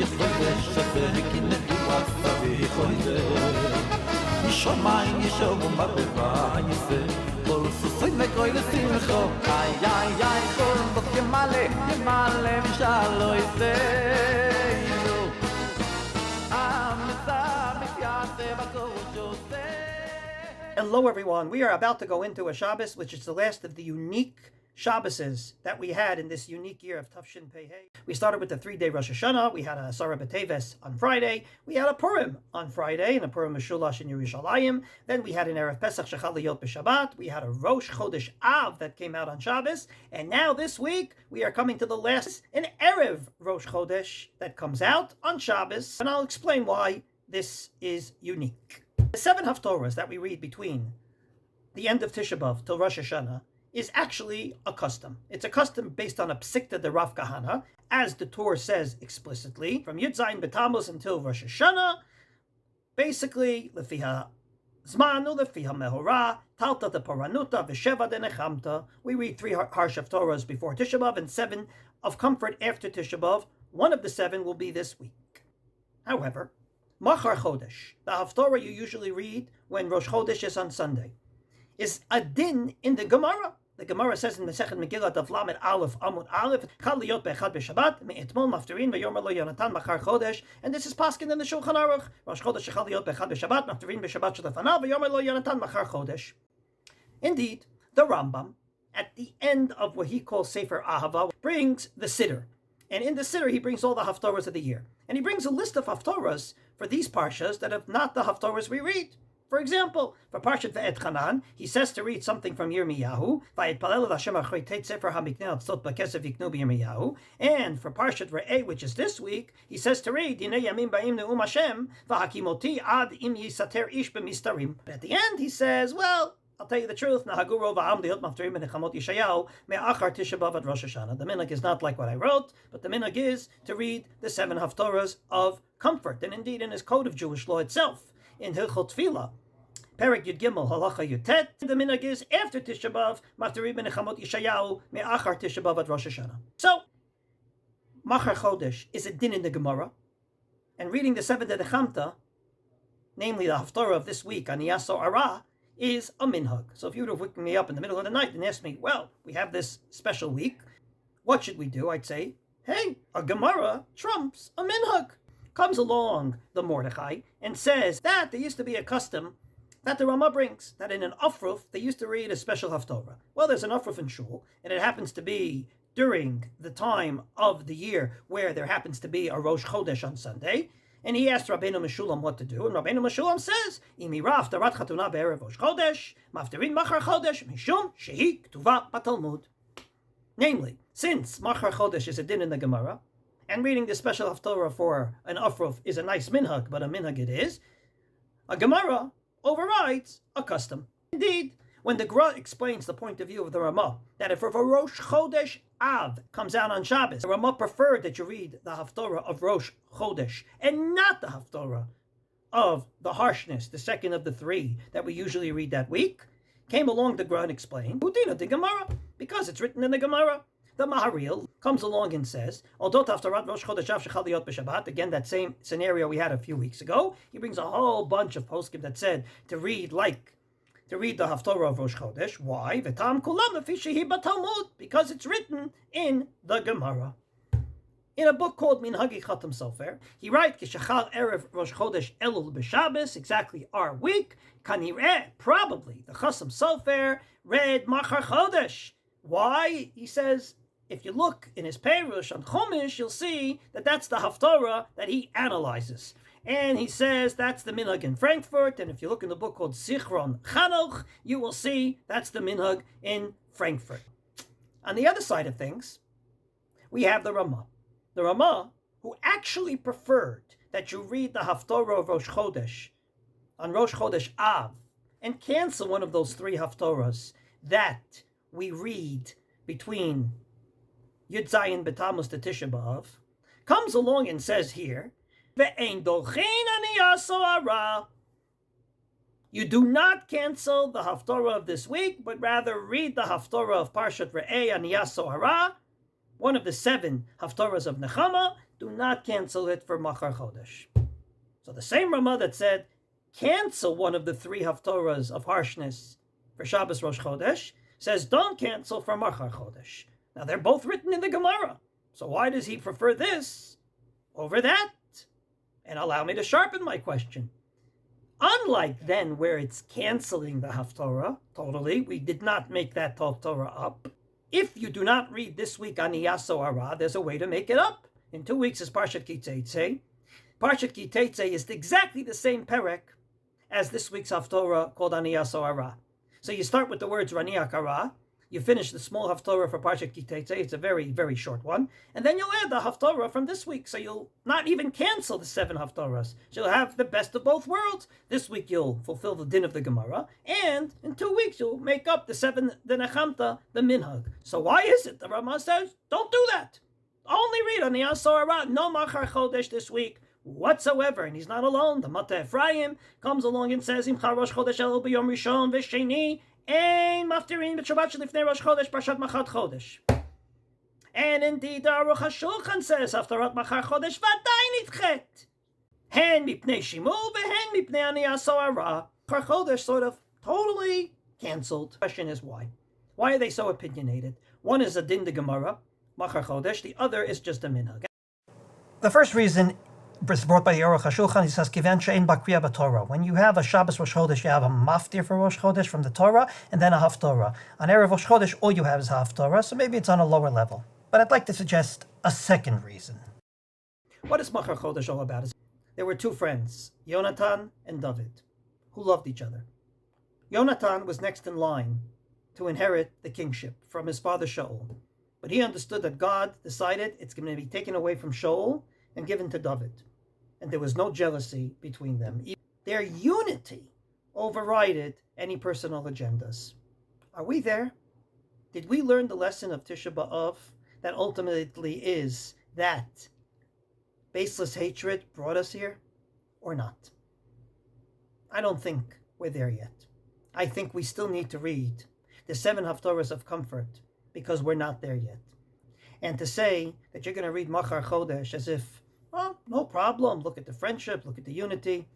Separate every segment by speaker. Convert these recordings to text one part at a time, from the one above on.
Speaker 1: יחודש שפקים נדוע סבי חויזה משמיים ישובו בבבה יפה כל סוסים וקוי לשמחו איי איי איי כל זאת ימלא משאלו יסיינו המצב מתייעצה בקורשו
Speaker 2: Hello everyone, we are about to go into a Shabbos, which is the last of the unique Shabboses that we had in this unique year of Tafshin Pei Hey. We started with the 3-day Rosh Hashanah, we had a Asara B'Teves on Friday, we had a Purim on Friday, and a Purim Meshulash in Yerushalayim, then we had an Erev Pesach Shechal Liyot B'Shabbat, we had a Rosh Chodesh Av that came out on Shabbos, and now this week we are coming to the last, an Erev Rosh Chodesh that comes out on Shabbos, and I'll explain why this is unique. The 7 Haftorahs that we read between the end of Tisha B'Av till Rosh Hashanah is actually a custom. It's a custom based on a psikta de Rav Kahana, as the Torah says explicitly, from Yud Zayin B'Tammuz until Rosh Hashanah. Basically, lefiha zmanu, lefiha mehorah, talta de paranuta, v'sheva de nechamta. We read 3 harsh Haftorahs before Tisha B'Av and 7 of comfort after Tisha B'Av. One of the 7 will be this week. However, Machar-Chodesh, the Haftorah you usually read when Rosh Chodesh is on Sunday, is a din in the Gemara. The Gemara says in Masechet Megillah Daf Lamed Aleph Amud Aleph, Chal liyot be'echad b'Shabbat, me'etmol mafterin ve'yomer lo Yonatan Machar-Chodesh, and this is paskin in the Shulchan Aruch. Rosh Chodesh chal liyot be'echad b'Shabbat, mafterin b'Shabbat shelefanav ve'yomer lo Yonatan Machar-Chodesh. Indeed, the Rambam, at the end of what he calls Sefer Ahava, brings the Siddur. And in the Siddur, he brings all the Haftorahs of the year. And he brings a list of Haftorahs for these Parshas that are not the Haftorahs we read. For example, for Parshat Ve'et Chanan, he says to read something from Yirmiyahu, Vayitpalel Hashem achrei Teit Sefer HaMikneh Tzot B'Kesef Yiknu B'Yirmiyahu. And for Parshat Re'eh, which is this week, he says to read, Yinei Yamim Ba'im Ne'um Hashem, V'Hakimoti Ad Im Yisater Ish B'Mistarim. But at the end, he says, well, I'll tell you the truth. The minhag is not like what I wrote, but the minhag is to read the 7 Haftorahs of comfort. And indeed, in his code of Jewish law itself, in Hilchot Tefillah, Perek Yud Gimel Halacha Yud Tet, the minhag is after Tisha B'Av, Mafterim Benechamot Yeshayahu me'achar Tisha B'Av at Rosh Hashanah. So, Machar-Chodesh is a din in the Gemara, and reading the 7 Dechamta, namely the Haftorah of this week, Aniyaso Ara, is a minhag. So if you would have woken me up in the middle of the night and asked me, well, we have this special week, what should we do? I'd say, hey, a Gemara trumps a minhag. Comes along the Mordechai and says that there used to be a custom that the Ramah brings, that in an Afruf, they used to read a special Haftorah. Well, there's an Afruf in Shul, and it happens to be during the time of the year where there happens to be a Rosh Chodesh on Sunday. And he asked Rabbeinu Meshulam what to do, and Rabbeinu Meshulam says, "Imi raf tarat chatuna be'erev Rosh Chodesh, mafterin Machar-Chodesh, mishum shehi ktuva b'Talmud." Namely, since Machar-Chodesh is a din in the Gemara, and reading the special Haftorah for an Afruf is a nice minhag, but a minhag it is, a Gemara overrides a custom. Indeed, when the Gra explains the point of view of the Ramah, that if a Rosh Chodesh Av comes out on Shabbos, the Ramah preferred that you read the Haftorah of Rosh Chodesh and not the Haftorah of the harshness, the second of the 3 that we usually read that week. Came along the Gra and explained, Udina the Gemara, because it's written in the Gemara. The Maharil comes along and says, Odot Haftorah Rosh Chodesh Av Shechal Liyot B'Shabbat, again that same scenario we had a few weeks ago. He brings a whole bunch of poskim that said to read the Haftorah of Rosh Chodesh. Why? V'tam kulam lefi shehi b'Talmud, because it's written in the Gemara. In a book called Minhagi Chatam Sofer, he writes, Kishachar Erev Rosh Chodesh Elul b'Shabbos, exactly our week, kanireh, probably, the Chatam Sofer read Machar-Chodesh. Why? He says, if you look in his Perush on Chumash, you'll see that that's the Haftorah that he analyzes. And he says that's the minhag in Frankfurt, and if you look in the book called Zichron Chanoch, you will see that's the minhag in Frankfurt. On the other side of things, we have the Ramah. The Ramah, who actually preferred that you read the Haftorah of Rosh Chodesh on Rosh Chodesh Av, and cancel one of those 3 Haftorahs that we read between Yud Zayin B'Tammuz to Tisha B'Av, comes along and says here, Ve'ein dolchin aniyaso ara. You do not cancel the Haftorah of this week, but rather read the Haftorah of Parshat Re'eh Aniyaso ara, one of the 7 Haftorahs of Nechama, do not cancel it for Machar-Chodesh. So the same Ramah that said, cancel one of the 3 Haftorahs of harshness for Shabbos Rosh Chodesh, says don't cancel for Machar-Chodesh. Now they're both written in the Gemara. So why does he prefer this over that? And allow me to sharpen my question. Unlike then where it's canceling the Haftorah, totally, we did not make that Haftorah up. If you do not read this week Aniyaso Ara, there's a way to make it up. In 2 weeks is Parshat Ki Teitzei. Parshat Ki Teitzei is exactly the same perek as this week's Haftorah called Aniyaso Ara. So you start with the words Raniyak Ara, you finish the small Haftorah for Parshat Ki Teitzei, it's a very, very short one, and then you'll add the Haftorah from this week, so you'll not even cancel the 7 Haftorahs. So you'll have the best of both worlds. This week you'll fulfill the din of the Gemara, and in 2 weeks you'll make up the 7, the Nechamta, the Minhag. So why is it the Ramah says, don't do that? Only read on the Asor, no Machar-Chodesh this week whatsoever, and he's not alone. The Mata Ephraim comes along and says, Machar-Chodesh Elul b'Yom Rishon v'Sheni ein maftirin b'Shabbat shelifnei Rosh Chodesh Parshat Machar-Chodesh. And indeed, the Aruch HaShulchan says, Haftorah Machar-Chodesh v'adayin nidchet, hen mipnei Shimul v'hen mipnei Ani Asor. Machar-Chodesh sort of totally cancelled. The question is why? Why are they so opinionated? One is a din de Gemara, Machar-Chodesh. The other is just a minhag. The first reason is brought by the Aruch HaShulchan. He says, Kivan she'en bakriya b'Torah. When you have a Shabbos Rosh Chodesh, you have a maftir for Rosh Chodesh from the Torah, and then a Haftorah. On Erev Rosh Chodesh, all you have is a Haftorah, so maybe it's on a lower level. But I'd like to suggest a second reason. What is Machar-Chodesh all about? There were 2 friends, Yonatan and David, who loved each other. Yonatan was next in line to inherit the kingship from his father Shaul. But he understood that God decided it's going to be taken away from Shaul and given to David. And there was no jealousy between them. Their unity overrided any personal agendas. Are we there? Did we learn the lesson of Tisha B'Av that ultimately is that baseless hatred brought us here, or not? I don't think we're there yet. I think we still need to read the 7 Haftorahs of comfort, because we're not there yet. And to say that you're going to read Machar-Chodesh as if, oh, no problem, look at the friendship, look at the unity,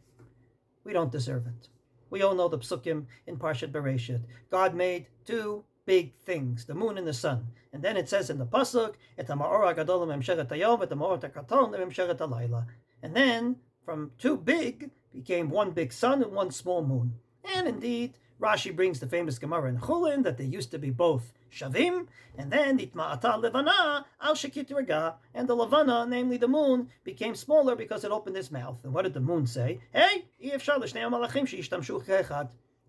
Speaker 2: we don't deserve it. We all know the psukim in Parshat Bereshit. God made 2 big things, the moon and the sun. And then it says in the pasuk, Et ha'ma'or ha'gadol le'memsheret hayom, et ha'ma'or ha'katon le'memsheret halayla. And then from 2 big became 1 big sun and 1 small moon. And indeed, Rashi brings the famous Gemara in Chulin that they used to be both Shavim, and then Nitma'ata Levana al Shekit Rega, and the Levana, namely the moon, became smaller because it opened its mouth. And what did the moon say? Hey, you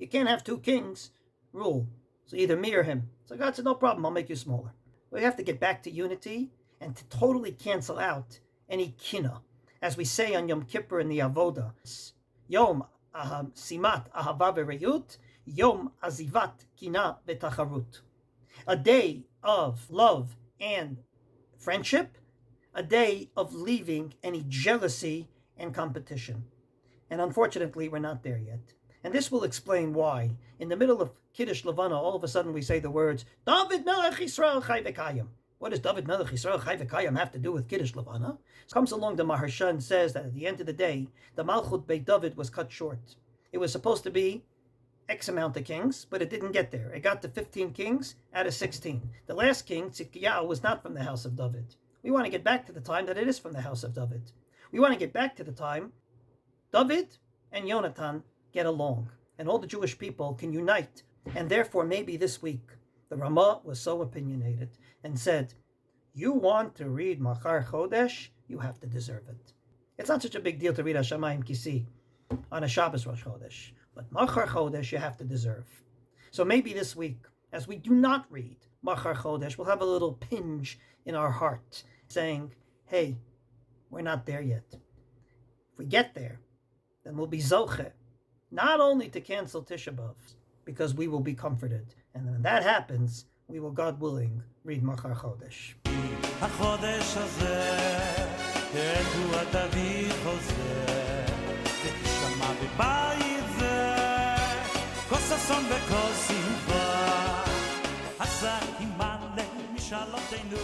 Speaker 2: can't have 2 kings rule. So either me or him. So God said, no problem, I'll make you smaller. We have to get back to unity and to totally cancel out any kina. As we say on Yom Kippur in the Avodah, Yom Simat Ahava V'Reyut, Yom Azivat Kina V'Tacharut. A day of love and friendship, a day of leaving any jealousy and competition. And unfortunately, we're not there yet. And this will explain why, in the middle of Kiddush Levana, all of a sudden we say the words, David Melech Yisrael Chai V'Kayim. What does David Melech Yisrael Chai V'Kayim have to do with Kiddush Levana? Comes along the Maharsha and says that at the end of the day, the Malchut Beit David was cut short. It was supposed to be X amount of kings, but it didn't get there. It got to 15 kings out of 16. The last king, Tzidkiyahu, was not from the house of David. We want to get back to the time that it is from the house of David. We want to get back to the time David and Yonatan get along, and all the Jewish people can unite. And therefore, maybe this week, the Ramah was so opinionated and said, you want to read Machar-Chodesh, you have to deserve it. It's not such a big deal to read Hashamayim Kisi on a Shabbos Rosh Chodesh, but Machar-Chodesh you have to deserve. So maybe this week, as we do not read Machar-Chodesh, we'll have a little pinch in our heart saying, hey, we're not there yet. If we get there, then we'll be zoche, not only to cancel Tisha B'Av, because we will be comforted. And when that happens, we will, God willing, read Machar-Chodesh.
Speaker 1: החודש הזה, ידוע תביא חוזר, ותשמע בבית זה, כוס אסון וכוס שמחה, עשה עמנו משאלותינו,